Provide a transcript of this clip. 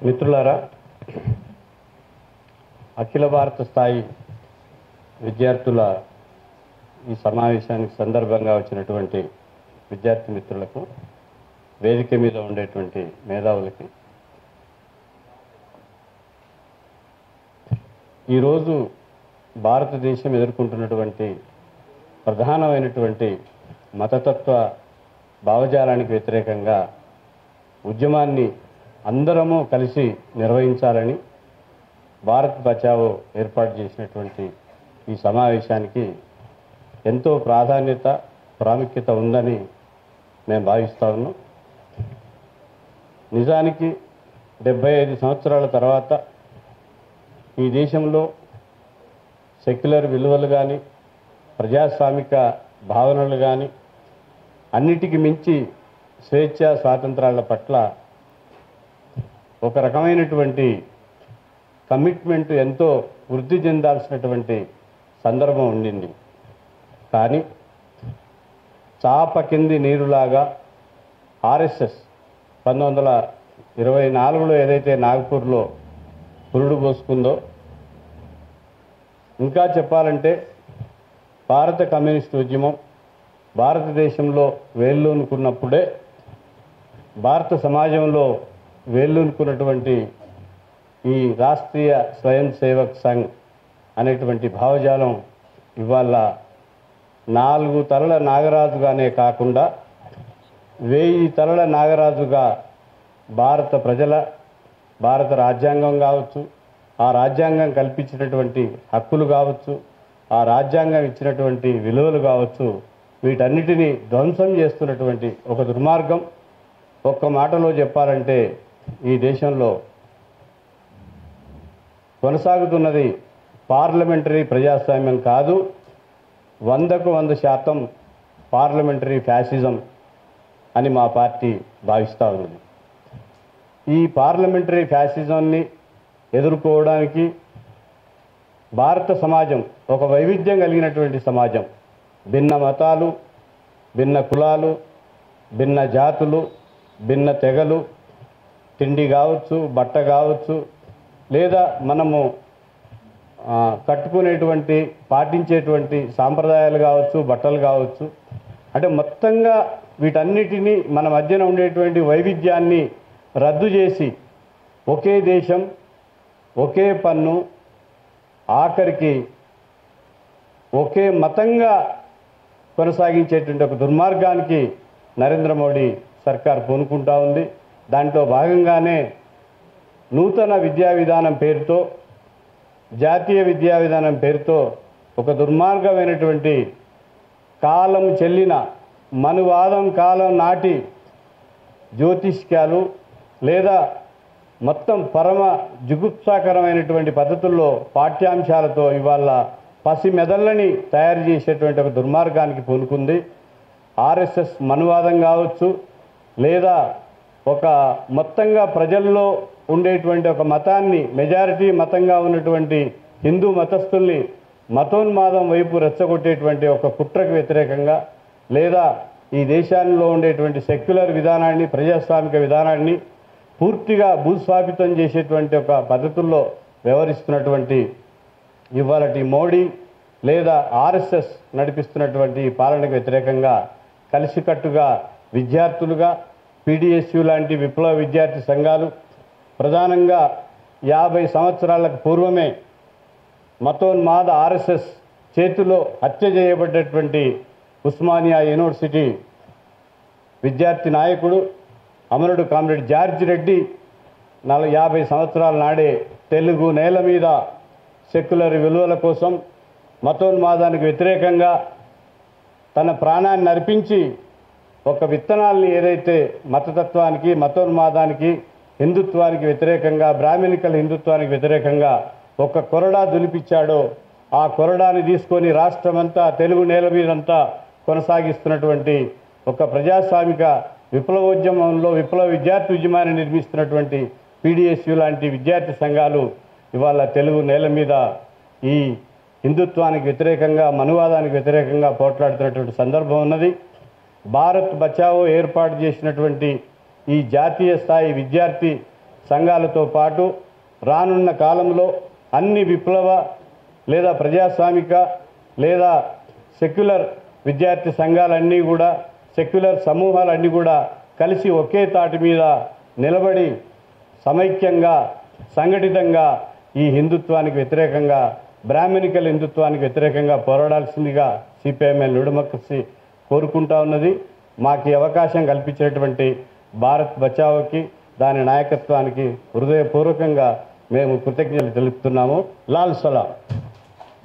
మిత్రులారా, అఖిల భారత స్థాయి విద్యార్థుల ఈ సమావేశానికి సందర్భంగా వచ్చినటువంటి విద్యార్థి మిత్రులకు, వేదిక మీద ఉండేటువంటి మేధావులకి, ఈరోజు భారతదేశం ఎదుర్కొంటున్నటువంటి ప్రధానమైనటువంటి మతతత్వ భావజాలానికి వ్యతిరేకంగా ఉద్యమాన్ని అందరము కలిసి నిర్వహించాలని భారత్ బచావో ఏర్పాటు చేసినటువంటి ఈ సమావేశానికి ఎంతో ప్రాముఖ్యత ఉందని మేము భావిస్తా ఉన్నాం. నిజానికి 75 సంవత్సరాల తర్వాత ఈ దేశంలో సెక్యులర్ విలువలు కానీ, ప్రజాస్వామిక భావనలు కానీ, అన్నిటికీ మించి స్వేచ్ఛ స్వాతంత్రాల పట్ల ఒక రకమైనటువంటి కమిట్మెంట్ ఎంతో వృద్ధి చెందాల్సినటువంటి సందర్భం ఉండింది. కానీ చాప కింది నీరులాగా ఆర్ఎస్ఎస్ 1924లో ఏదైతే నాగపూర్లో పురుడు పోసుకుందో, ఇంకా చెప్పాలంటే భారత కమ్యూనిస్టు ఉద్యమం భారతదేశంలో వేళ్ళూనుకున్నప్పుడే భారత సమాజంలో వేళ్ళూనుకున్నటువంటి ఈ రాష్ట్రీయ స్వయం సేవక్ సంఘ్ అనేటువంటి భావజాలం ఇవాళ 4 తలల నాగరాజుగానే కాకుండా 1000 తలల నాగరాజుగా భారత ప్రజల, భారత రాజ్యాంగం కావచ్చు, ఆ రాజ్యాంగం కల్పించినటువంటి హక్కులు కావచ్చు, ఆ రాజ్యాంగం ఇచ్చినటువంటి విలువలు కావచ్చు, వీటన్నిటినీ ధ్వంసం చేస్తున్నటువంటి ఒక దుర్మార్గం. ఒక్క మాటలో చెప్పాలంటే ఈ దేశంలో కొనసాగుతున్నది పార్లమెంటరీ ప్రజాస్వామ్యం కాదు, 100కు 100% పార్లమెంటరీ ఫ్యాసిజం అని మా పార్టీ భావిస్తూ ఉన్నది. ఈ పార్లమెంటరీ ఫ్యాసిజంని ఎదుర్కోవడానికి భారత సమాజం ఒక వైవిధ్యం కలిగినటువంటి సమాజం. భిన్న మతాలు, భిన్న కులాలు, భిన్న జాతులు, భిన్న తెగలు, తిండి కావచ్చు, బట్ట కావచ్చు, లేదా మనము కట్టుకునేటువంటి పాటించేటువంటి సాంప్రదాయాలు కావచ్చు, బట్టలు కావచ్చు, అంటే మొత్తంగా వీటన్నిటినీ మన మధ్యన ఉండేటువంటి వైవిధ్యాన్ని రద్దు చేసి ఒకే దేశం, ఒకే పన్ను, ఆఖరికి ఒకే మతంగా కొనసాగించేటువంటి ఒక దుర్మార్గానికి నరేంద్ర మోడీ సర్కార్ పూనుకుంటా ఉంది. దాంట్లో భాగంగానే నూతన విద్యా విధానం పేరుతో, జాతీయ విద్యా విధానం పేరుతో ఒక దుర్మార్గమైనటువంటి కాలం చెల్లిన మనువాదం కాలం నాటి జ్యోతిష్కాలు లేదా మొత్తం పరమ జుగుప్సాకరమైనటువంటి పద్ధతుల్లో పాఠ్యాంశాలతో ఇవాళ పసి మెదళ్ళని తయారు చేసేటువంటి ఒక దుర్మార్గానికి పూనుకుంది. ఆర్ఎస్ఎస్ మనువాదం కావచ్చు, లేదా ఒక మొత్తంగా ప్రజల్లో ఉండేటువంటి ఒక మతాన్ని, మెజారిటీ మతంగా ఉన్నటువంటి హిందూ మతస్థుల్ని మతోన్మాదం వైపు రెచ్చగొట్టేటువంటి ఒక కుట్రకు వ్యతిరేకంగా, లేదా ఈ దేశాల్లో ఉండేటువంటి సెక్యులర్ విధానాన్ని, ప్రజాస్వామిక విధానాన్ని పూర్తిగా భూస్వాపితం చేసేటువంటి ఒక పద్ధతుల్లో వ్యవహరిస్తున్నటువంటి ఇవాళటి మోడీ లేదా ఆర్ఎస్ఎస్ నడిపిస్తున్నటువంటి పాలనకు వ్యతిరేకంగా కలిసికట్టుగా విద్యార్థులుగా పీడీఎస్యూ లాంటి విప్లవ విద్యార్థి సంఘాలు, ప్రధానంగా 50 సంవత్సరాలకు పూర్వమే మతోన్మాద ఆర్ఎస్ఎస్ చేతిలో హత్య చేయబడ్డటువంటి ఉస్మానియా యూనివర్సిటీ విద్యార్థి నాయకుడు అమరుడు కామ్రేడ్ జార్జ్ రెడ్డి 50 సంవత్సరాల నాడే తెలుగు నేల మీద సెక్యులర్ విలువల కోసం, మతోన్మాదానికి వ్యతిరేకంగా తన ప్రాణాన్ని అర్పించి ఒక విత్తనాల్ని ఏదైతే మతతత్వానికి, మతోన్మాదానికి, హిందుత్వానికి వ్యతిరేకంగా, బ్రాహ్మణికల హిందుత్వానికి వ్యతిరేకంగా ఒక కొరడా దులిపించాడో, ఆ కొరడాని తీసుకొని రాష్ట్రమంతా, తెలుగు నేల మీదంతా కొనసాగిస్తున్నటువంటి ఒక ప్రజాస్వామిక విప్లవోద్యమంలో విప్లవ విద్యార్థి ఉద్యమాన్ని నిర్మిస్తున్నటువంటి పీడీఎస్యూ లాంటి విద్యార్థి సంఘాలు ఇవాళ తెలుగు నేల మీద ఈ హిందుత్వానికి వ్యతిరేకంగా, మనువాదానికి వ్యతిరేకంగా పోట్లాడుతున్నటువంటి సందర్భం ఉన్నది. భారత్ బచావో ఏర్పాటు చేసినటువంటి ఈ జాతీయ స్థాయి విద్యార్థి సంఘాలతో పాటు రానున్న కాలంలో అన్ని విప్లవ లేదా ప్రజాస్వామిక లేదా సెక్యులర్ విద్యార్థి సంఘాలన్నీ కూడా సెక్యులర్ సమూహాలన్నీ కూడా కలిసి ఒకే తాటి మీద నిలబడి సమైక్యంగా సంఘటితంగా ఈ హిందుత్వానికి వ్యతిరేకంగా బ్రాహ్మణికల్ హిందుత్వానికి వ్యతిరేకంగా పోరాడాల్సిందిగా సిపిఐఎంఎల్ నిడుమక్కసి కోరుకుంటా ఉన్నది. మాకు ఈ అవకాశం కల్పించినటువంటి భారత్ బచావోకి దాని నాయకత్వానికి హృదయపూర్వకంగా మేము కృతజ్ఞతలు తెలుపుతున్నాము. లాల్ సలాం.